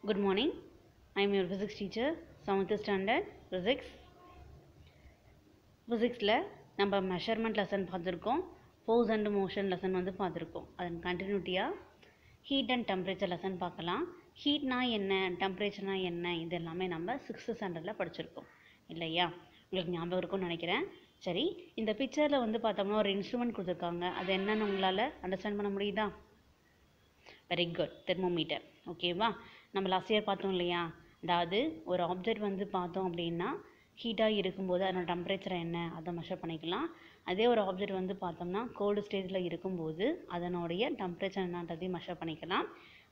Good morning. I am your physics teacher, 7th standard physics. Physicsல நம்ம measurement lesson பார்த்துருக்கோம், force and motion lesson பார்த்துருக்கோம். அதன் கண்டினியூட்டியாக heat and temperature lesson பார்க்கலாம். ஹீட்னா என்ன, டெம்பரேச்சர்னா என்ன, இது எல்லாமே நம்ம 6th ஸ்டாண்டர்டில் படிச்சிருக்கோம் இல்லையா? உங்களுக்கு ஞாபகம் இருக்கும்னு நினைக்கிறேன். சரி, இந்த பிக்சரில் பார்த்தோம்னா ஒரு இன்ஸ்ட்ருமெண்ட் கொடுத்துருக்காங்க. அது என்னன்னு உங்களால் அண்டர்ஸ்டாண்ட் பண்ண முடியுதா? Very good, thermometer. ஓகேவா? நம்ம லாஸ்ட் இயர் பார்த்தோம் இல்லையா? அதாவது ஒரு ஆப்ஜெக்ட் பார்த்தோம் அப்படின்னா ஹீட்டாக இருக்கும்போது அதனோட டெம்பரேச்சர் என்ன அதை மெஷர் பண்ணிக்கலாம். அதே ஒரு ஆப்ஜெக்ட் பார்த்தோம்னா கோல்டு ஸ்டேஜில் இருக்கும்போது அதனுடைய டெம்பரேச்சர் என்னன்றதையும் மெஷர் பண்ணிக்கலாம்.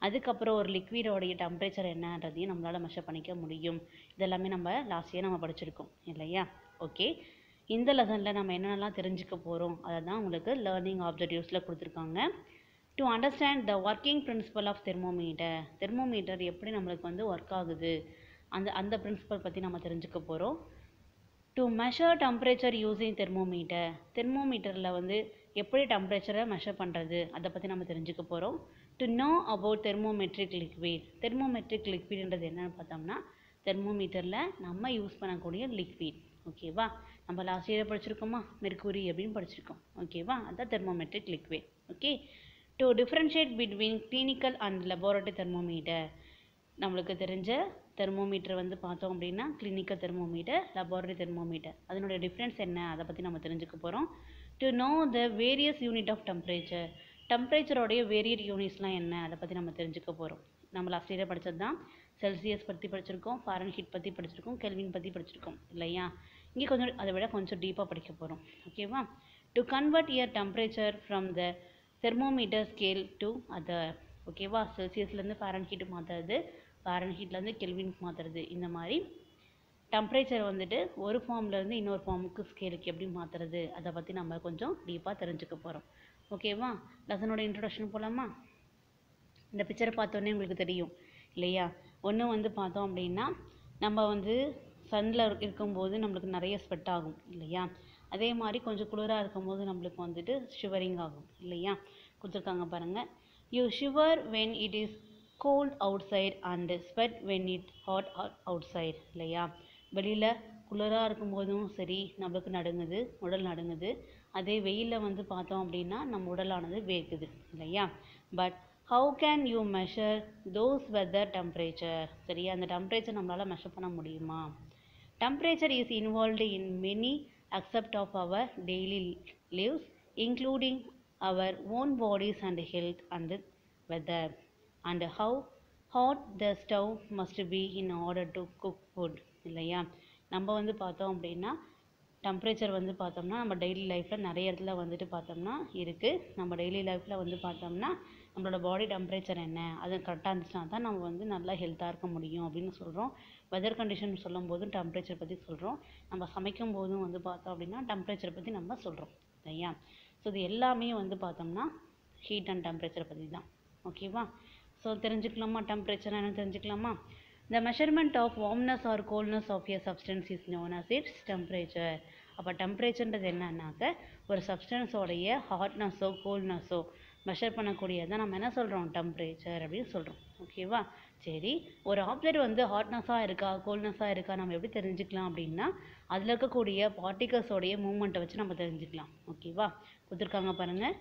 அதுக்கப்புறம் ஒரு லிக்விடோடைய டெம்பரேச்சர் என்னன்றதையும் நம்மளால் மெஷர் பண்ணிக்க முடியும். இதெல்லாமே நம்ம லாஸ்ட் இயர் நம்ம படிச்சிருக்கோம் இல்லையா? ஓகே, இந்த லெசனில் நம்ம என்னென்னலாம் தெரிஞ்சுக்க போகிறோம் அதை தான் உங்களுக்கு லேர்னிங் ஆப்ஜெக்டிவ்ஸில் கொடுத்துருக்காங்க. To understand the working principle of thermometer எப்படி நம்மளுக்கு ஒர்க் ஆகுது அந்த பிரின்சிபல் பற்றி நம்ம தெரிஞ்சுக்க போகிறோம். டு மெஷர் டெம்பரேச்சர் யூஸிங் தெர்மோமீட்டரில் எப்படி டெம்பரேச்சரை மெஷர் பண்ணுறது அதை பற்றி நம்ம தெரிஞ்சுக்க போகிறோம். டு நோ அபவுட் தெர்மோமெட்ரிக் லிக்விட்ன்றது என்னென்னு பார்த்தோம்னா தெர்மோமீட்டரில் நம்ம யூஸ் பண்ணக்கூடிய லிக்விட். ஓகேவா? நம்ம லாஸ்ட் இயர் படிச்சிருக்கோமா, மெர்க்குரி அப்படின்னு படிச்சிருக்கோம். ஓகேவா? அதுதான் thermometric liquid. Okay, to differentiate between clinical and laboratory thermometer. நம்மளுக்கு தெரிஞ்ச தெர்மோமீட்டர் பார்த்தோம் அப்படின்னா கிளினிக்கல் தெர்மோமீட்டர், லெபார்ட்டரி தெர்மோமீட்டர், அதனுடைய டிஃப்ரென்ஸ் என்ன அதை பற்றி நம்ம தெரிஞ்சுக்க போகிறோம். To know the various unit of டெம்பரேச்சரோடைய வேரியட் யூனிட்ஸ்லாம் என்ன அதை பற்றி நம்ம தெரிஞ்சுக்க போகிறோம். நம்ம லாஸ்ட் இயர் படித்தது தான் செல்சியஸ் பற்றி படிச்சிருக்கோம், ஃபாரன்ஹீட் பற்றி படிச்சிருக்கோம், கெல்வின் பற்றி படிச்சிருக்கோம் இல்லையா? இங்கே அதை விட கொஞ்சம் டீப்பாக படிக்க போகிறோம். ஓகேவா? To convert year temperature from the thermometer scale to other. ஓகேவா? செல்சியஸ்லேருந்து ஃபாரன்ஹீட் மாற்றுறது, ஃபாரன்ஹீட்லேருந்து கெல்வினுக்கு மாற்றுறது, இந்த மாதிரி டெம்பரேச்சர் ஒரு ஃபார்ம்லேருந்து இன்னொரு ஃபார்முக்கு ஸ்கேலுக்கு எப்படி மாற்றுறது அதை பற்றி நம்ம கொஞ்சம் டீப்பாக தெரிஞ்சுக்க போகிறோம். ஓகேவா? லெசனோட இன்ட்ரடக்ஷன் போகலாமா? இந்த பிக்சரை பார்த்தோன்னே உங்களுக்கு தெரியும் இல்லையா? ஒன்று பார்த்தோம் அப்படின்னா நம்ம சன்னில் இருக்கும்போது நம்மளுக்கு நிறைய ஸ்வெட் ஆகும் இல்லையா? அதே மாதிரி கொஞ்சம் குளிராக இருக்கும்போது நம்மளுக்கு ஷிவரிங் ஆகும் இல்லையா? கொடுத்துருக்காங்க பாருங்கள். You shiver when it is cold outside and sweat when it hot outside இல்லையா? வெளியில் குளிராக இருக்கும்போதும் சரி நம்மளுக்கு நடுங்குது, உடல் நடுங்குது. அதே வெயிலில் பார்த்தோம் அப்படின்னா நம்ம உடலானது வேர்க்குது இல்லையா? But how can you measure those weather temperature? சரியா? அந்த டெம்பரேச்சர் நம்மளால் மெஷர் பண்ண முடியுமா? Temperature is involved in many aspects of our daily lives, including our own bodies and health and weather, and how hot the stove must be in order to cook food. இல்லையா? நம்ம பார்த்தோம் அப்படின்னா temperature பார்த்தோம்னா நம்ம daily லைஃப்பில் நிறைய இடத்துல பார்த்தோம்னா இருக்குது. நம்ம டெய்லி லைஃப்பில் பார்த்தோம்னா நம்மளோட பாடி டெம்பரேச்சர் என்ன அது கரெக்டாக இருந்துச்சுன்னா தான் நம்ம நல்லா ஹெல்த்தாக இருக்க முடியும் அப்படின்னு சொல்கிறோம். வெதர் கண்டிஷன் சொல்லும் போதும் டெம்பரேச்சர் பற்றி சொல்கிறோம். நம்ம சமைக்கும் போதும் பார்த்தோம் அப்படின்னா டெம்பரேச்சரை பற்றி நம்ம சொல்கிறோம் இல்லையா? ஸோ இது எல்லாமே பார்த்தோம்னா ஹீட் அண்ட் டெம்பரேச்சரை பற்றி தான். ஓகேவா? ஸோ தெரிஞ்சுக்கலாமா? டெம்பரேச்சர் என்ன தெரிஞ்சுக்கலாமா? The measurement of warmness or coldness of a substance is known as its temperature. அப்போ டெம்பரேச்சர்ன்றது என்னன்னாக்க ஒரு சப்ஸ்டன்ஸோடைய ஹாட்னஸோ கோல்ட்னஸோ மெஷர் பண்ணக்கூடியதான் நம்ம என்ன சொல்கிறோம்? டெம்பரேச்சர் அப்படின்னு சொல்கிறோம். ஓகேவா? சரி, ஒரு ஆப்ஜெக்ட் ஹாட்னஸாக இருக்கா கோல்ட்னஸாக இருக்கா நம்ம எப்படி தெரிஞ்சுக்கலாம் அப்படின்னா அதில் இருக்கக்கூடிய பார்ட்டிகல்ஸோடைய மூவ்மெண்ட்டை வச்சு நம்ம தெரிஞ்சுக்கலாம். ஓகேவா? கொடுத்துருக்காங்க பாருங்கள்.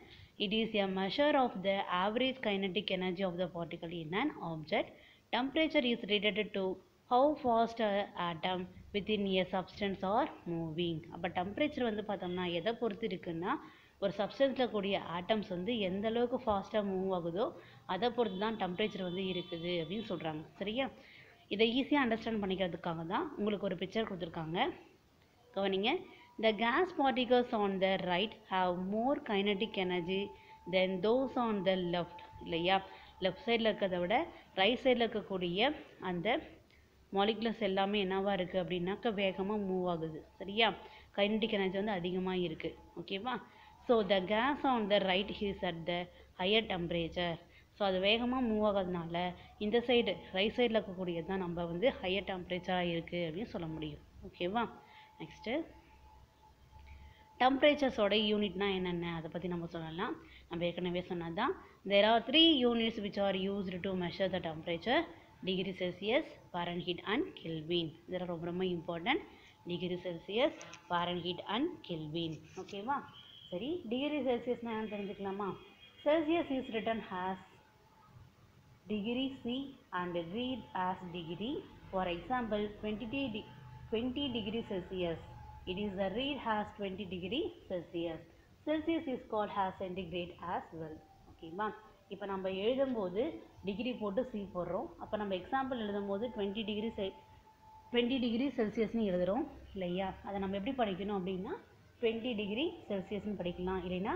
It is a measure of the average kinetic energy of the particle in an object. Temperature is related to how fast an atom within a substance are moving. அப்போ டெம்பரேச்சர் பார்த்தோம்னா எதை பொறுத்து இருக்குன்னா ஒரு சப்ஸ்டன்ஸில் கூடிய ஆட்டம்ஸ் எந்த அளவுக்கு ஃபாஸ்ட்டாக மூவ் ஆகுதோ அதை பொறுத்து தான் டெம்பரேச்சர் இருக்குது அப்படின்னு சொல்கிறாங்க. சரியா? இதை ஈஸியாக அண்டர்ஸ்டாண்ட் பண்ணிக்கிறதுக்காக தான் உங்களுக்கு ஒரு பிக்சர் கொடுத்துருக்காங்க. கவனிங்க. The gas particles on the right have more kinetic energy than those on the left. இல்லையா? லெஃப்ட் சைடில் இருக்கிறத விட ரைட் சைடில் இருக்கக்கூடிய அந்த மாலிகுலர்ஸ் எல்லாமே என்னவாக இருக்குது அப்படின்னாக்க வேகமாக மூவ் ஆகுது. சரியா? கைனடிக் எனர்ஜி அதிகமாக இருக்குது. ஓகேவா? So the gas on the right is at the higher temperature. So அது வேகமாக மூவ் ஆகிறதுனால இந்த சைடு ரைட் சைடில் இருக்கக்கூடியது தான் நம்ம ஹையர் டெம்பரேச்சராக இருக்குது அப்படின்னு சொல்ல முடியும். ஓகேவா? நெக்ஸ்ட்டு டெம்பரேச்சர்ஸோட யூனிட்னா என்னென்ன அதை பற்றி நம்ம சொல்லலாம். நம்ம ஏற்கனவே சொன்னது தான் There are three units which are used to measure the temperature: degree Celsius, Fahrenheit and Kelvin. There are ரொம்ப important. Degree Celsius, Fahrenheit and Kelvin. ஓகேவா? சரி, degree Celsius என்னன்னு தெரிஞ்சுக்கலாமா? Celsius is written as degree C and read as degree. For example, 20 degree Celsius. It is the read as 20 degree Celsius. Celsius is called as centigrade as well. ஓகேவா? இப்போ நம்ம எழுதும்போது degree போட்டு C போடுறோம். அப்போ நம்ம எக்ஸாம்பிள் எழுதும்போது 20 degree செல்சியஸ்னு எழுதுகிறோம் இல்லையா? அதை நம்ம எப்படி படிக்கணும் அப்படின்னா 20 டிகிரி செல்சியஸ்னு படிக்கலாம், இல்லைன்னா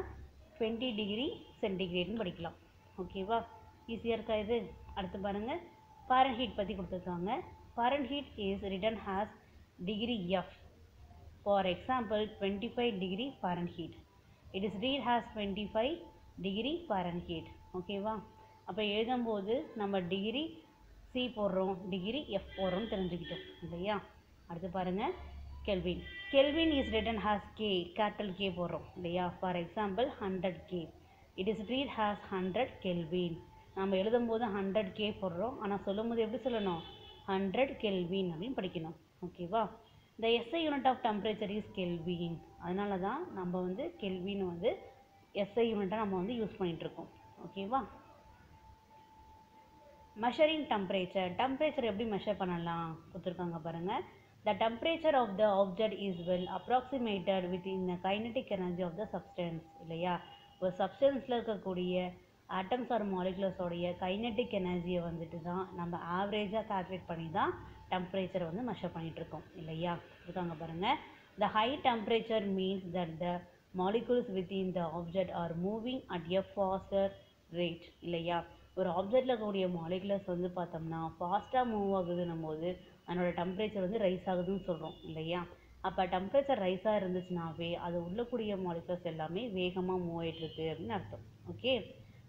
20 டிகிரி சென்டிகிரேட்னு படிக்கலாம். ஓகேவா? ஈஸியாக இருக்கா இது? அடுத்து பாருங்கள், ஃபாரன்ஹீட் பற்றி கொடுத்துருக்காங்க. Fahrenheit is written as degree F. For example 25 degree Fahrenheit. It is read as 25 degree Fahrenheit. ஓகேவா? அப்போ எழுதும்போது நம்ம டிகிரி சி போடுறோம், டிகிரி எஃப் போடுறோம்னு தெரிஞ்சுக்கிட்டோம் இல்லையா? அடுத்து பாருங்கள், kelvin. Kelvin is written as K, capital K போடுறோம் இல்லையா? For example 100 K. It is read as 100 kelvin. நம்ம எழுதும்போது 100 கே போடுறோம், ஆனால் சொல்லும்போது எப்படி சொல்லணும்? 100 கெல்வின் அப்படின்னு படிக்கணும். ஓகேவா? The SI unit of temperature is Kelvin. அதனால தான் நம்ம வந்து கெல்வின் வந்து SI யூனிட்டாக நம்ம வந்து யூஸ் பண்ணிகிட்ருக்கோம். ஓகேவா? மெஷரிங் டெம்பரேச்சர் எப்படி மெஷர் பண்ணலாம் கொடுத்துருக்காங்க பாருங்கள். The temperature of the object is well approximated within the kinetic energy of the substance. இல்லையா? ஒரு சப்ஸ்டன்ஸில் இருக்கக்கூடிய ஆட்டம்ஸ் ஆர் மாலிகுலர்ஸோடைய கைனெட்டிக் எனர்ஜியை வந்துட்டு தான் நம்ம ஆவரேஜாக கால்குலேட் பண்ணி தான் டெம்பரேச்சரை வந்து மெஷர் பண்ணிகிட்ருக்கோம் இல்லையா? இருக்காங்க பாருங்கள். The high temperature means that the molecules within the object are moving at a faster rate. இல்லையா? ஒரு ஆப்ஜெக்டில் இருக்கக்கூடிய மாலிகுலர்ஸ் வந்து பார்த்தோம்னா ஃபாஸ்ட்டாக மூவ் ஆகுதுன்னும் போது அதனோட டெம்பரேச்சர் வந்து ரைஸ் ஆகுதுன்னு சொல்கிறோம் இல்லையா? அப்போ டெம்பரேச்சர் ரைஸாக இருந்துச்சுனாவே அது உள்ளக்கூடிய மாலிகுலர்ஸ் எல்லாமே வேகமாக மூவ் ஆகிட்டுருக்கு அப்படின்னு அர்த்தம். ஓகே,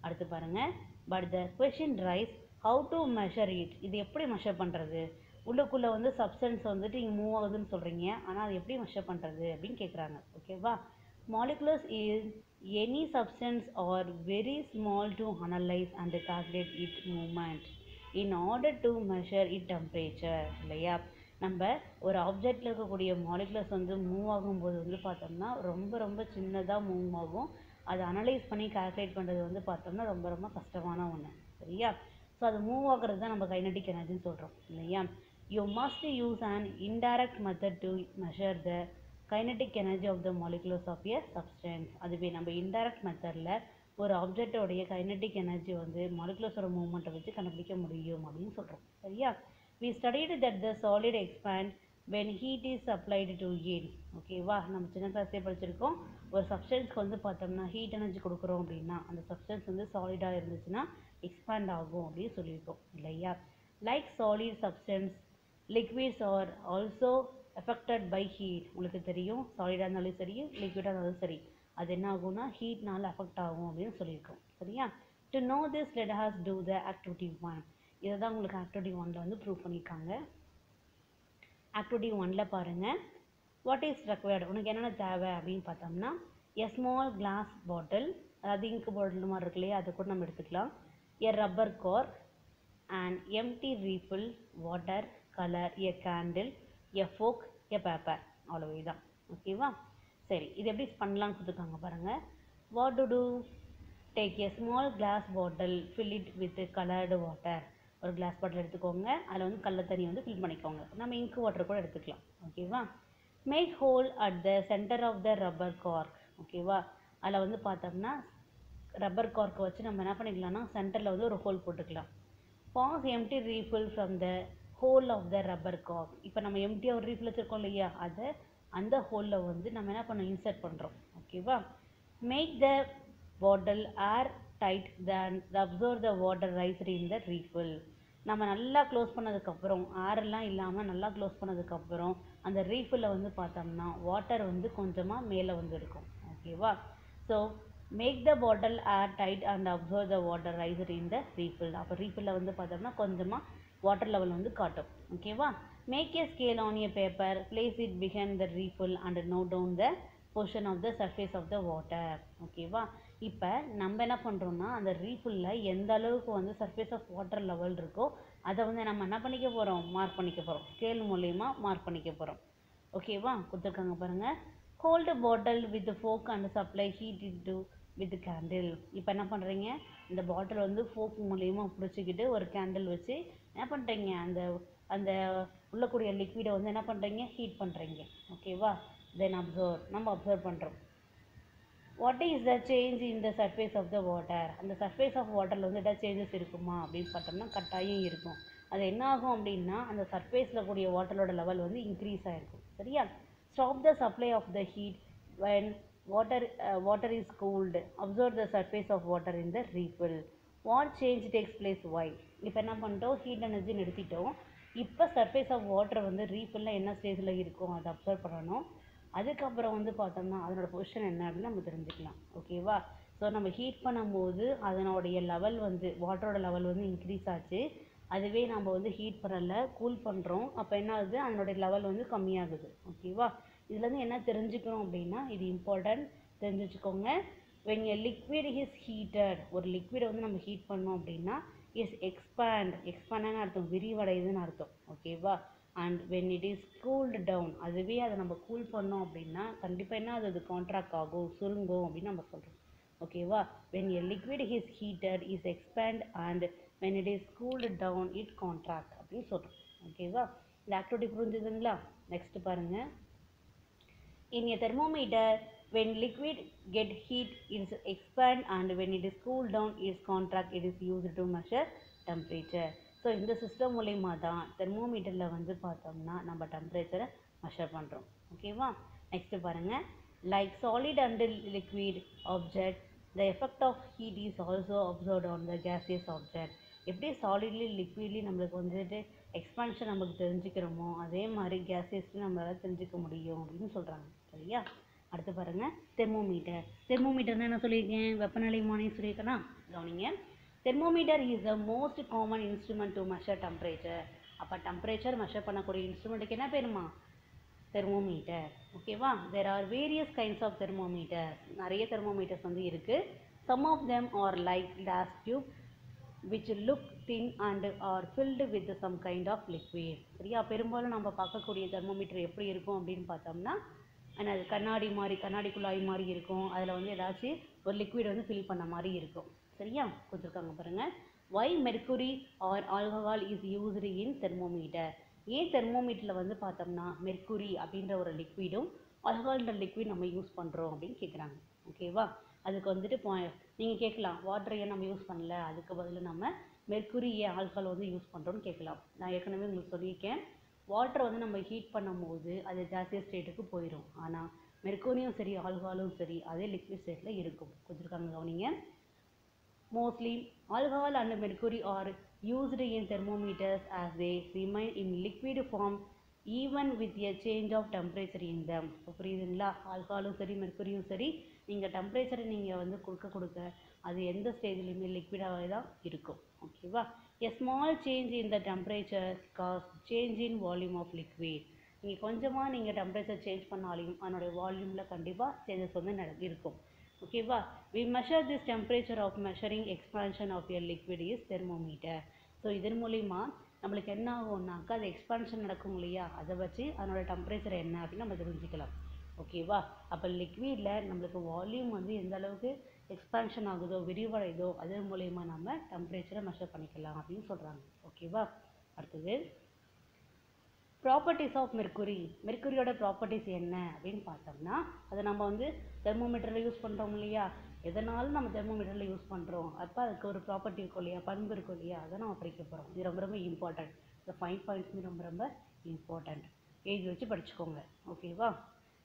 அடுத்து பாருங்கள். But the question rice, how to measure it. இது எப்படி மெஷர் பண்ணுறது? உள்ளுக்குள்ளே வந்து சப்ஸ்டன்ஸ் வந்துட்டு இங்கே மூவ் ஆகுதுன்னு சொல்கிறீங்க, ஆனால் அது எப்படி மெஷர் பண்ணுறது அப்படின்னு கேட்குறாங்க. ஓகேவா? Molecules is any substance or very small to analyze and calculate its movement in order to measure its temperature. இல்லையா? நம்ம ஒரு ஆப்ஜெக்டில் இருக்கக்கூடிய மாலிகுலர்ஸ் வந்து மூவ் ஆகும்போது வந்து பார்த்தோம்னா ரொம்ப சின்னதாக மூவ் ஆகும். அதை அனலைஸ் பண்ணி கால்குலேட் பண்ணுறது வந்து பார்த்தோம்னா ரொம்ப கஷ்டமான ஒன்று. சரியா? ஸோ அது மூவ் ஆகிறது தான் நம்ம கைனடிக் எனர்ஜின்னு சொல்கிறோம் இல்லையா? You must use an indirect method to measure the kinetic energy of the molecules of a substance. அதுவே நம்ம இன்டைரக்ட் மெத்தடில் ஒரு ஆப்ஜெக்டோடைய கைனடிக் எனர்ஜி வந்து மாலிகுலர்ஸோட மூவ்மெண்ட்டை வச்சு கண்டுபிடிக்க முடியும் அப்படின்னு சொல்கிறோம். சரியா? We studied that the solid expand when heat is applied to it. ஓகேவா? நம்ம சின்ன கிளாஸே படிச்சிருக்கோம். ஒரு சப்ஸ்டன்ஸ்க்கு வந்து பார்த்தோம்னா ஹீட் எனர்ஜி கொடுக்குறோம் அப்படின்னா அந்த சப்ஸ்டன்ஸ் வந்து சாலிடாக இருந்துச்சுன்னா எக்ஸ்பேண்ட் ஆகும் அப்படின்னு சொல்லியிருக்கோம் இல்லையா? Like solid substance, liquids are also affected by heat. உங்களுக்கு தெரியும், சாலிடாக இருந்தாலும் சரி லிக்விடாக இருந்தாலும் சரி அது என்ன ஆகும்னா ஹீட்னால அஃபெக்ட் ஆகும் அப்படின்னு சொல்லியிருக்கோம். சரியா? To know this let us do the activity 1. இதை தான் உங்களுக்கு ஆக்டிவிட்டி 1ல் வந்து ப்ரூவ் பண்ணியிருக்காங்க. ஆக்டிவிட்டி 1ல் பாருங்கள், வாட் இஸ் ரெக்வயர்டு, உனக்கு என்னென்ன தேவை அப்படின்னு பார்த்தோம்னா எ ஸ்மால் கிளாஸ் பாட்டில், அதாவது இங்க் பாட்டில் மாதிரி இருக்கு இல்லையா, அதை கூட நம்ம எடுத்துக்கலாம். A rubber cork, and empty refill, water, colour, a candle, a fork, a paper. அவ்வளவு தான். ஓகேவா? சரி, இது எப்படி பண்ணலாம்னு கொடுத்துருக்காங்க பாருங்கள். What to do? Take a small glass bottle, fill it with coloured water. ஒரு கிளாஸ் பாட்டில் எடுத்துக்கோங்க, அதில் வந்து கள்ள தண்ணி வந்து ஃபில் பண்ணிக்கோங்க. நம்ம இங்க் வாட்டர் கூட எடுத்துக்கலாம். ஓகேவா? Make hole at the centre of the rubber cork. ஓகேவா? அதில் வந்து பார்த்தோம்னா ரப்பர் கார்க்கை வச்சு நம்ம என்ன பண்ணிக்கலாம்னா சென்டரில் வந்து ஒரு ஹோல் போட்டுக்கலாம். Pass empty refill from the hole of the rubber cork. இப்போ நம்ம எம்டியாக ஒரு ரீஃபில் வச்சுருக்கோம் இல்லையா, அதை அந்த ஹோலில் வந்து நம்ம என்ன பண்ணோம், இன்சர்ட் பண்ணுறோம். ஓகேவா? Make the bottle air tight then observe the water raised in the refill. நம்ம நல்லா க்ளோஸ் பண்ணதுக்கப்புறம், ஏரெல்லாம் இல்லாமல் நல்லா க்ளோஸ் பண்ணதுக்கப்புறம் அந்த ரீஃபில்ல வந்து பார்த்தோம்னா வாட்டர் வந்து கொஞ்சமாக மேலே வந்து இருக்கும். ஓகேவா? So make the bottle air tight and observe the water raised in the refill. அப்போ ரீஃபில்ல வந்து பார்த்தோம்னா கொஞ்சமாக வாட்டர் லெவல் வந்து காட்டும். ஓகேவா? Make a scale on a paper, place it behind the refill and note down the position of the surface of the water. ஓகேவா? இப்போ நம்ம என்ன பண்ணுறோம்னா அந்த ரீஃபில்லில் எந்த அளவுக்கு வந்து சர்ஃபேஸ் ஆஃப் வாட்டர் லெவல் இருக்கோ அதை வந்து நம்ம என்ன பண்ணிக்க போகிறோம், மார்க் பண்ணிக்க போகிறோம். ஸ்கேல் மூலயமா மார்க் பண்ணிக்க போகிறோம். ஓகேவா, கொடுத்துருக்காங்க பாருங்கள். Hold bottle with folk and supply heat into with candle. இப்போ என்ன பண்ணுறீங்க, இந்த பாட்டில் வந்து ஃபோக் மூலயமா பிடிச்சிக்கிட்டு ஒரு கேண்டில் வச்சு என்ன பண்ணுறீங்க, அந்த அந்த உள்ளக்கூடிய லிக்விடை வந்து என்ன பண்ணுறீங்க, ஹீட் பண்ணுறீங்க. ஓகேவா, தென் நம்ம அப்சர்வ் பண்ணுறோம். What is the change in the surface of the water. அந்த சர்ஃபேஸ் ஆஃப் வாட்டரில் வந்து எதாவது சேஞ்சஸ் இருக்குமா அப்படின்னு பார்த்தோம்னா கட்டாயம் இருக்கும். அது என்ன ஆகும் அப்படின்னா அந்த சர்ஃபேஸில் கூடிய வாட்டரோட லெவல் வந்து இன்க்ரீஸ் ஆகிருக்கும். சரியா, stop the supply of the heat when water is cooled. Observe the surface of water in the refill. What change takes place? Why? இப்போ என்ன பண்ணிட்டோம், ஹீட் எனர்ஜி நிறுத்திட்டோம். இப்போ சர்ஃபேஸ் ஆஃப் வாட்டர் வந்து ரீஃபில்லில் என்ன ஸ்டேஜில் இருக்கும் அதை அப்சர்வ் பண்ணணும். அதுக்கப்புறம் வந்து பார்த்தோம்னா அதனோட பொசிஷன் என்ன அப்படின்னு நம்ம தெரிஞ்சுக்கலாம். ஓகேவா, ஸோ நம்ம ஹீட் பண்ணும்போது அதனுடைய லெவல் வந்து வாட்டரோட லெவல் வந்து இன்க்ரீஸ் ஆச்சு. அதுவே நம்ம வந்து ஹீட் பண்ணலை, கூல் பண்ணுறோம், அப்போ என்ன ஆகுது, அதனுடைய லெவல் வந்து கம்மியாகுது. ஓகேவா, இதுலேருந்து என்ன தெரிஞ்சுக்கணும் அப்படின்னா இது இம்பார்ட்டன்ட், தெரிஞ்சு வச்சுக்கோங்க. when a liquid is heated, ஒரு லிக்விடை வந்து நம்ம ஹீட் பண்ணோம் அப்படின்னா எக்ஸ்பேண்ட் அர்த்தம் விரிவடையுதுன்னு அர்த்தம். ஓகேவா, and when it is cooled down, அதுவே அதை நம்ம கூல் பண்ணோம் அப்படின்னா கண்டிப்பாக என்ன அது கான்ட்ராக்ட் ஆகும், சுருங்கும் அப்படின்னு நம்ம சொல்கிறோம். ஓகேவா, when a liquid is heated is expand and when it is cooled down it contract அப்படின்னு சொல்கிறோம். ஓகேவா, இந்த ஆக்டிவிட்டி புரிஞ்சுதுங்களா? நெக்ஸ்ட் பாருங்கள். In a thermometer, when liquid get heat, it is expand and when it is cooled down, it is contract. It is used to measure temperature. So இந்த system மூலயமா தான் தெர்மோமீட்டரில் வந்து பார்த்தோம்னா நம்ம டெம்பரேச்சரை மெஷர் பண்ணுறோம். ஓகேவா, நெக்ஸ்ட்டு பாருங்கள். Like solid and liquid object, the effect of heat is also observed on the gaseous object. எப்படி சாலிட்லி லிக்விட்லி நம்மளுக்கு வந்துட்டு எக்ஸ்பான்ஷன் நமக்கு தெரிஞ்சுக்கிறோமோ அதே மாதிரி கேசியஸ்லையும் நம்மளால் தெரிஞ்சுக்க முடியும் அப்படின்னு சொல்கிறாங்க. சரியா, அடுத்து பாருங்கள். தெர்மோமீட்டர்னு என்ன சொல்லியிருக்கேன், வெப்பநிலைமானி சொல்லியிருக்கேன்னா கவனிங்க. Thermometer is the most common instrument to measure temperature. அப்போ டெம்பரேச்சர் மெஷர் பண்ணக்கூடிய இன்ஸ்ட்ருமெண்ட்டுக்கு என்ன பேருமா, தெர்மோமீட்டர். ஓகேவா, there are various kinds of thermometers. நிறைய தெர்மோமீட்டர்ஸ் வந்து இருக்குது. Some of them are like glass tube which look thin and are filled with some kind of liquid. சரியா, பெரும்பாலும் நம்ம பார்க்கக்கூடிய தெர்மோமீட்டர் எப்படி இருக்கும் அப்படின்னு பார்த்தோம்னா அது கண்ணாடி மாதிரி, கண்ணாடி குழாய் மாதிரி இருக்கும். அதில் வந்து ஏதாச்சும் ஒரு லிக்விட் வந்து ஃபில் பண்ண மாதிரி இருக்கும். சரியா, கொடுத்துருக்காங்க பாருங்கள். why mercury or alcohol is used in thermometer. ஏன் தெர்மோமீட்டரில் வந்து பார்த்தோம்னா மெர்க்குரி அப்படின்ற ஒரு லிக்விடும் ஆல்கஹால்ன்ற லிக்விட் நம்ம யூஸ் பண்ணுறோம் அப்படின்னு கேட்குறாங்க. ஓகேவா, அதுக்கு வந்துட்டு நீங்கள் கேட்கலாம் வாட்டர் ஏன் நம்ம யூஸ் பண்ணல, அதுக்கு பதில் நம்ம மெர்க்குரி ஏன் ஆல்கஹால் வந்து யூஸ் பண்ணுறோன்னு கேட்கலாம். நான் ஏற்கனவே உங்களுக்கு சொல்லியிருக்கேன், வாட்டர் வந்து நம்ம ஹீட் பண்ணும்போது அது கேசியஸ் ஸ்டேட்டுக்கு போயிடும். ஆனால் மெர்க்குரியும் சரி ஆல்கஹாலும் சரி அதே லிக்விட் ஸ்டேட்டில் இருக்கும். கொடுத்துருக்காங்க கவனிங்க. Mostly alcohol and mercury R used in thermometers as they remain in liquid form even with a change of temperature in them. இப்போ புரியுதுங்களா, ஆல்கஹாலும் சரி மெர்க்குரியும் சரி நீங்கள் டெம்பரேச்சரை நீங்கள் வந்து கொடுக்க அது எந்த ஸ்டேஜ்லையுமே லிக்விடாகவே தான் இருக்கும். ஓகேவா, a small change in the temperature cause change in volume of liquid. நீங்கள் கொஞ்சமாக நீங்கள் டெம்பரேச்சர் சேஞ்ச் பண்ணாலையும் அதனுடைய வால்யூமில் கண்டிப்பாக சேஞ்சஸ் வந்து இருக்கும். ஓகேவா, we measure this temperature of measuring expansion of a liquid is thermometer. So இதன் மூலிமா நம்மளுக்கு என்ன ஆகும்னாக்கா அது எக்ஸ்பான்ஷன் நடக்கும் இல்லையா, அதை வச்சு அதனோட டெம்பரேச்சர் என்ன அப்படின்னு நம்ம தெரிஞ்சுக்கலாம். ஓகேவா, அப்போ லிக்விடில் நம்மளுக்கு வால்யூம் வந்து எந்த அளவுக்கு எக்ஸ்பான்ஷன் ஆகுதோ விரிவடைதோ அதன் மூலயமா நம்ம டெம்பரேச்சரை மெஷர் பண்ணிக்கலாம் அப்படின்னு சொல்கிறாங்க. ஓகேவா, அடுத்தது ப்ராப்பர்ட்டிஸ் ஆஃப் மெர்க்குரி. மெர்க்குரியோட ப்ராப்பர்ட்டிஸ் என்ன அப்படின்னு பார்த்தோம்னா அதை நம்ம வந்து தெர்மோமீட்டரில் யூஸ் பண்ணுறோம் இல்லையா, எதனாலும் நம்ம தெர்மோமீட்டரில் யூஸ் பண்ணுறோம், அப்போ அதுக்கு ஒரு ப்ராப்பர்ட்டி இருக்கும் இல்லையா, பண்பு இருக்கும் இல்லையா, அதை நம்ம படிக்க போகிறோம். இது ரொம்ப ரொம்ப இம்பார்ட்டன்ட். இந்த 5 பாயிண்ட்ஸுமே ரொம்ப ரொம்ப இம்பார்ட்டன்ட். எழுதி வச்சு படிச்சுக்கோங்க. ஓகேவா,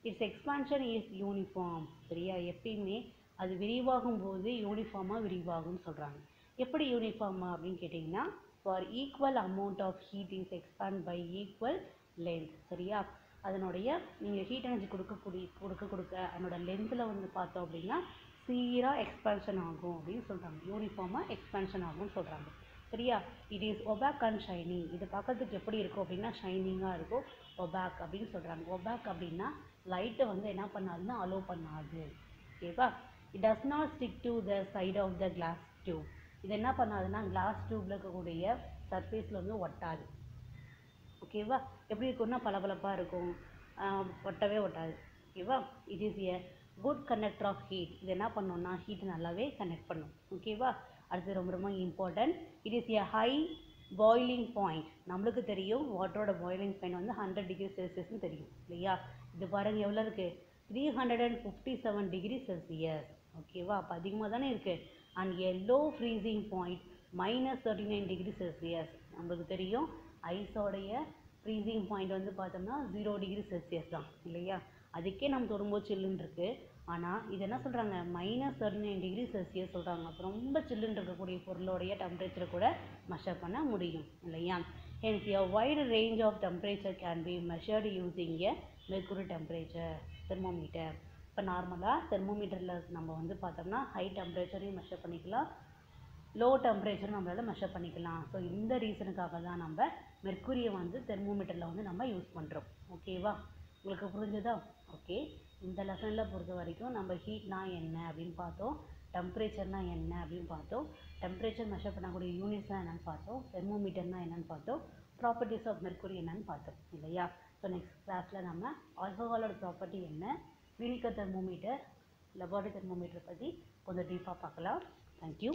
இட்ஸ் எக்ஸ்பான்ஷன் இஸ் யூனிஃபார்ம். சரியா, எப்பயுமே அது விரிவாகும் போது யூனிஃபார்மாக விரிவாகும்னு சொல்கிறாங்க. எப்படி யூனிஃபார்மாக அப்படின்னு கேட்டிங்கன்னா for equal amount of heat is expand by equal length. சரியா, அதனுடைய நீங்கள் ஹீட் எனர்ஜி கொடுக்க அதனோட லென்த்தில் வந்து பார்த்தோம் அப்படின்னா சீராக எக்ஸ்பான்ஷன் ஆகும் அப்படின்னு சொல்கிறாங்க. யூனிஃபார்மாக எக்ஸ்பான்ஷன் ஆகும்னு சொல்கிறாங்க. சரியா, it is opaque and shiny. இது பார்க்கறதுக்கு எப்படி இருக்கும் அப்படின்னா ஷைனிங்காக இருக்கும். ஒபாக் அப்படின்னு சொல்கிறாங்க. ஒபாக் அப்படின்னா லைட்டை வந்து என்ன பண்ணாதுன்னா அலோவ் பண்ணாது. ஓகேவா, it does not stick to the side of the glass tube. இது என்ன பண்ணாதுன்னா கிளாஸ் டியூப்பில் இருக்கக்கூடிய சர்ஃபேஸில் வந்து ஒட்டாது. ஓகேவா? எப்படி இருக்கும்னா பளபளப்பாக இருக்கும், ஒட்டவே ஒட்டாது. ஓகேவா? It is a good conductor of heat. இது என்ன பண்ணோம்னா ஹீட் நல்லாவே கனெக்ட் பண்ணும். ஓகேவா? அடுத்து ரொம்ப ரொம்ப important, it is a high boiling point. நம்மளுக்கு தெரியும் வாட்டரோட பாயிலிங் பாயிண்ட் வந்து 100 டிகிரி செல்சியஸ்னு தெரியும் இல்லையா? இது பாருங்க எவ்வளோ இருக்குது, 357 டிகிரி செல்சியஸ். ஓகேவா? அப்போ அதிகமாக தானே இருக்குது. And a low freezing point -39 degree Celsius. நம்மளுக்கு தெரியும் ஐஸோடைய ஃப்ரீசிங் பாயிண்ட் வந்து பார்த்தோம்னா 0 டிகிரி செல்சியஸ் தான் இல்லையா? அதுக்கே நம்ம தொடும்போது சில்லுன்னு இருக்குது. ஆனால் இது என்ன சொல்கிறாங்க, -39 டிகிரி செல்சியஸ் சொல்கிறாங்க. அப்போ ரொம்ப சில்லுன்னு இருக்கக்கூடிய பொருளோடைய டெம்பரேச்சரை கூட மெஷர் பண்ண முடியும் இல்லையா? Hence a wide range of temperature can be measured using a mercury temperature thermometer. இப்போ நார்மலாக தெர்மோமீட்டரில் நம்ம வந்து பார்த்தோம்னா ஹை டெம்பரேச்சரையும் மெஷர் பண்ணிக்கலாம், லோ டெம்பரேச்சரும் நம்மளால் மெஷர் பண்ணிக்கலாம். ஸோ இந்த ரீசனுக்காக தான் நம்ம மெர்க்குரியை வந்து தெர்மோமீட்டரில் வந்து நம்ம யூஸ் பண்ணுறோம். ஓகேவா? உங்களுக்கு புரிஞ்சுதா? ஓகே, இந்த லெசனில் பொறுத்த வரைக்கும் நம்ம ஹீட்னா என்ன அப்படின்னு பார்த்தோம், டெம்பரேச்சர்னா என்ன அப்படின்னு பார்த்தோம், டெம்பரேச்சர் மெஷர் பண்ணக்கூடிய யூனிட்ஸ்னால் என்னென்னு பார்த்தோம், தெர்மோமீட்டர்னா என்னென்னு பார்த்தோம், ப்ராப்பர்ட்டிஸ் ஆஃப் மெர்க்குரி என்னென்னு பார்த்தோம் இல்லையா? ஸோ நெக்ஸ்ட் கிளாஸில் நம்ம ஆல்கஹாலோட ப்ராப்பர்ட்டி என்ன, கிளினிக்கல் தெர்மோமீட்டர், லெபார்ட்டரி தெர்மோமீட்டர் பற்றி கொஞ்சம் டீப்பாக பார்க்கலாம். தேங்க்யூ.